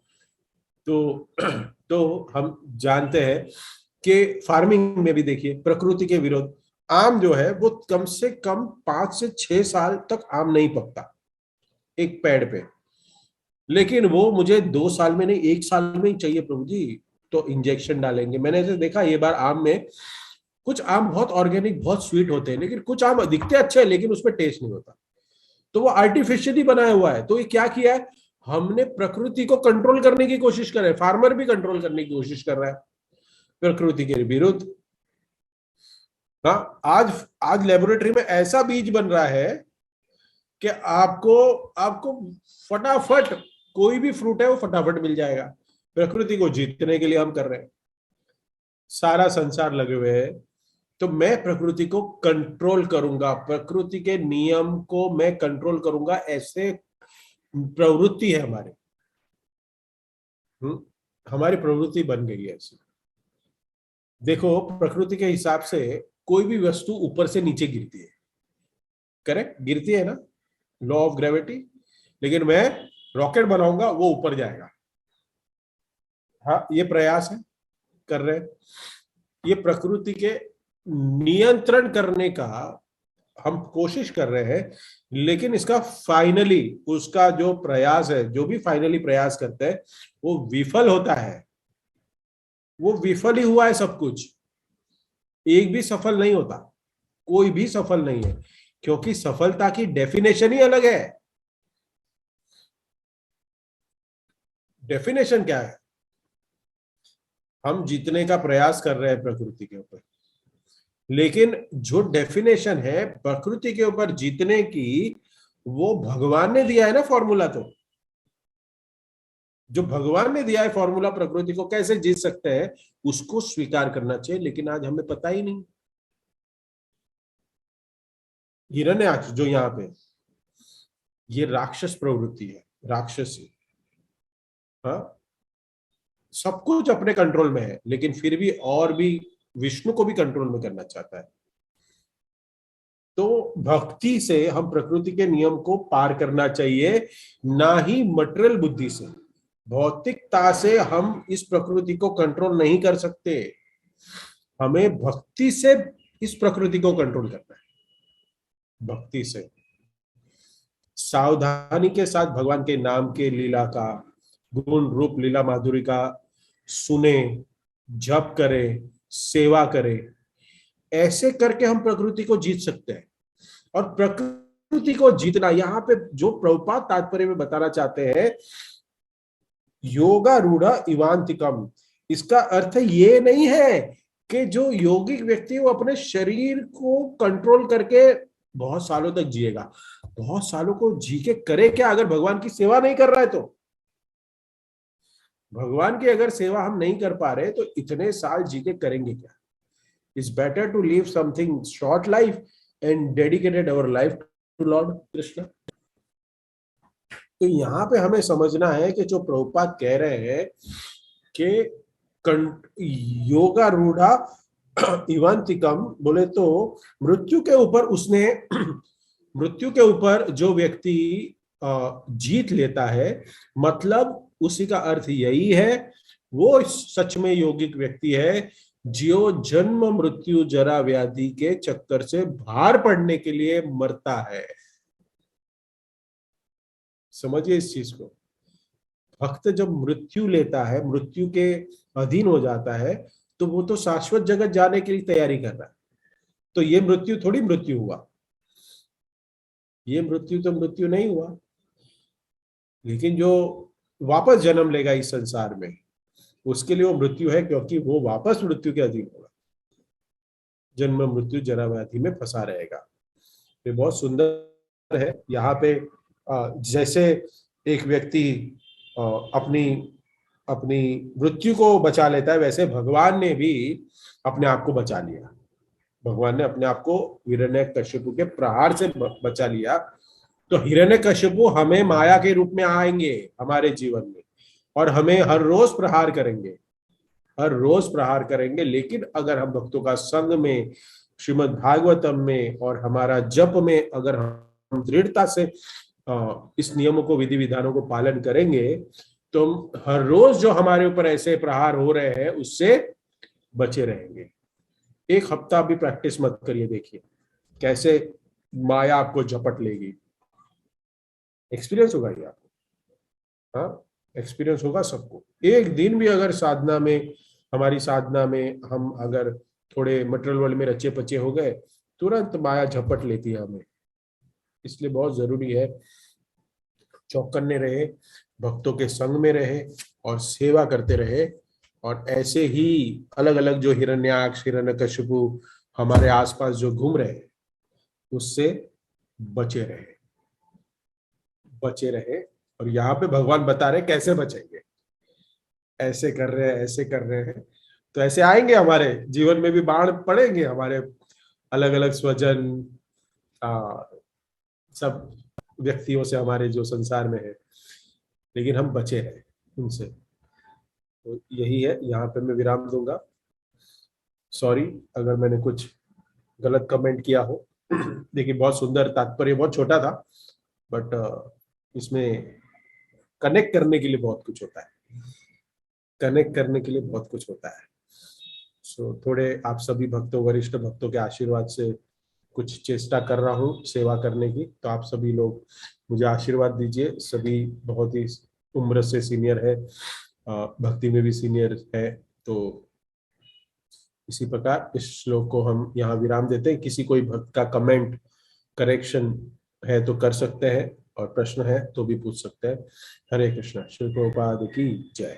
तो हम जानते हैं कि फार्मिंग में भी देखिए प्रकृति के विरोध, आम जो है वो कम से कम 5 से 6 साल तक आम नहीं पकता एक पेड़ पे, लेकिन वो मुझे 2 साल में नहीं 1 साल में ही चाहिए प्रभु जी, तो इंजेक्शन डालेंगे। मैंने ऐसे देखा ये बार आम में, कुछ आम बहुत ऑर्गेनिक बहुत स्वीट होते हैं, लेकिन कुछ आम दिखते अच्छे हैं लेकिन उसमें टेस्ट नहीं होता, तो वो आर्टिफिशियली बनाया हुआ है। तो ये क्या किया है, हमने प्रकृति को कंट्रोल करने की कोशिश कर रहे हैं, फार्मर भी कंट्रोल करने की कोशिश कर रहा है प्रकृति के विरुद्ध। हाँ, आज लेबोरेटरी में ऐसा बीज बन रहा है कि आपको फटाफट कोई भी फ्रूट है वो फटाफट मिल जाएगा। प्रकृति को जीतने के लिए हम कर रहे हैं, सारा संसार लगे हुए हैं। तो मैं प्रकृति को कंट्रोल करूंगा, प्रकृति के नियम को मैं कंट्रोल करूंगा, ऐसे प्रवृत्ति है हमारी। हमारी प्रवृत्ति बन गई है ऐसी। देखो प्रकृति के हिसाब से कोई भी वस्तु ऊपर से नीचे गिरती है, करेक्ट, गिरती है ना, लॉ ऑफ ग्रेविटी। लेकिन मैं रॉकेट बनाऊंगा वो ऊपर जाएगा। हाँ, ये प्रयास है, कर रहे हैं। ये प्रकृति के नियंत्रण करने का हम कोशिश कर रहे हैं, लेकिन इसका फाइनली, उसका जो प्रयास है, जो भी फाइनली प्रयास करते हैं वो विफल होता है। वो विफल ही हुआ है सब कुछ, एक भी सफल नहीं होता, कोई भी सफल नहीं है, क्योंकि सफलता की डेफिनेशन ही अलग है। डेफिनेशन क्या है, हम जीतने का प्रयास कर रहे हैं प्रकृति के ऊपर, लेकिन जो डेफिनेशन है प्रकृति के ऊपर जीतने की, वो भगवान ने दिया है ना फॉर्मूला। तो जो भगवान ने दिया है फॉर्मूला प्रकृति को कैसे जीत सकते हैं, उसको स्वीकार करना चाहिए, लेकिन आज हमें पता ही नहीं। हिरण्याक्ष जो यहाँ पे, ये राक्षस प्रवृत्ति है, राक्षसी। हाँ, सब कुछ अपने कंट्रोल में है, लेकिन फिर भी और भी विष्णु को भी कंट्रोल में करना चाहता है। तो भक्ति से हम प्रकृति के नियम को पार करना चाहिए, ना ही मटेरियल बुद्धि से। भौतिकता से हम इस प्रकृति को कंट्रोल नहीं कर सकते, हमें भक्ति से इस प्रकृति को कंट्रोल करना है। भक्ति से सावधानी के साथ भगवान के नाम के लीला का, गुण रूप लीला माधुरी का सुने, जप करे, सेवा करे, ऐसे करके हम प्रकृति को जीत सकते हैं। और प्रकृति को जीतना, यहाँ पे जो प्रभुपाद तात्पर्य में बताना चाहते हैं, योगा रूढ़ इवांतिकम, इसका अर्थ ये नहीं है कि जो योगिक व्यक्ति वो अपने शरीर को कंट्रोल करके बहुत सालों तक जिएगा। बहुत सालों को जी के करे क्या, अगर भगवान की सेवा नहीं कर रहा है तो? भगवान की अगर सेवा हम नहीं कर पा रहे तो इतने साल जी के करेंगे क्या? It's better to live something short life and dedicated our life to lord Krishna. तो यहाँ पे हमें समझना है कि जो प्रभुपाद कह रहे हैं कि योगा रूढ़ा इवांतिकम, बोले तो मृत्यु के ऊपर उसने मृत्यु के ऊपर जो व्यक्ति जीत लेता है, मतलब उसी का अर्थ यही है वो सच में यौगिक व्यक्ति है, जो जन्म मृत्यु जरा व्याधि के चक्कर से बाहर पड़ने के लिए मरता है। समझिए इस चीज को। भक्त जब मृत्यु लेता है, मृत्यु के अधीन हो जाता है, तो वो तो शाश्वत जगत जाने के लिए तैयारी कर रहा है। तो ये मृत्यु थोड़ी मृत्यु हुआ, ये मृत्यु तो मृत्यु नहीं हुआ। लेकिन जो वापस जन्म लेगा इस संसार में, उसके लिए वो मृत्यु है, क्योंकि वो वापस मृत्यु के अधीन होगा, जन्म मृत्यु जरा व्याधि में फंसा रहेगा। ये बहुत सुंदर है। यहाँ पे जैसे एक व्यक्ति अपनी अपनी मृत्यु को बचा लेता है, वैसे भगवान ने भी अपने आप को बचा लिया। भगवान ने अपने आप को हिरण्यकश्यपु के प्रहार से बचा लिया। तो हिरण्यकश्यपु हमें माया के रूप में आएंगे हमारे जीवन में, और हमें हर रोज प्रहार करेंगे, हर रोज प्रहार करेंगे। लेकिन अगर हम भक्तों का संग में, श्रीमद् भागवतम में और हमारा जप में अगर हम दृढ़ता से इस नियमों को, विधि विधानों को पालन करेंगे, तो हम हर रोज जो हमारे ऊपर ऐसे प्रहार हो रहे हैं उससे बचे रहेंगे। एक हफ्ता भी प्रैक्टिस मत करिए, देखिए कैसे माया आपको झपट लेगी। एक्सपीरियंस होगा ये आपको, हाँ एक्सपीरियंस होगा सबको। एक दिन भी अगर साधना में, हमारी साधना में हम अगर थोड़े मटेरियल वर्ल्ड में रचे पचे हो गए, तुरंत माया झपट लेती है हमें। इसलिए बहुत जरूरी है चौकन्ने रहे, भक्तों के संग में रहे और सेवा करते रहे। और ऐसे ही अलग अलग जो हिरण्याक्ष, हिरण्यकशिपु हमारे आसपास जो घूम रहे हैं, उससे बचे रहे, बचे रहे। और यहाँ पे भगवान बता रहे कैसे बचेंगे। ऐसे कर रहे हैं, ऐसे कर रहे हैं, तो ऐसे आएंगे हमारे जीवन में भी बाढ़ पड़ेंगे, हमारे अलग अलग स्वजन, सब व्यक्तियों से हमारे जो संसार में है, लेकिन हम बचे रहे उनसे। तो यही है, यहाँ पे मैं विराम दूंगा। सॉरी अगर मैंने कुछ गलत कमेंट किया हो। देखिए बहुत सुंदर तात्पर्य, बहुत छोटा था, बट इसमें कनेक्ट करने के लिए बहुत कुछ होता है, कनेक्ट करने के लिए बहुत कुछ होता है। सो थोड़े आप सभी भक्तों, वरिष्ठ भक्तों के आशीर्वाद से कुछ चेष्टा कर रहा हूँ सेवा करने की। तो आप सभी लोग मुझे आशीर्वाद दीजिए। सभी बहुत ही उम्र से सीनियर है, भक्ति में भी सीनियर है। तो इसी प्रकार इस श्लोक को हम यहाँ विराम देते हैं। किसी कोई भक्त का कमेंट, करेक्शन है तो कर सकते हैं, और प्रश्न है तो भी पूछ सकते हैं। हरे कृष्णा। श्री प्रभुपाद की जय।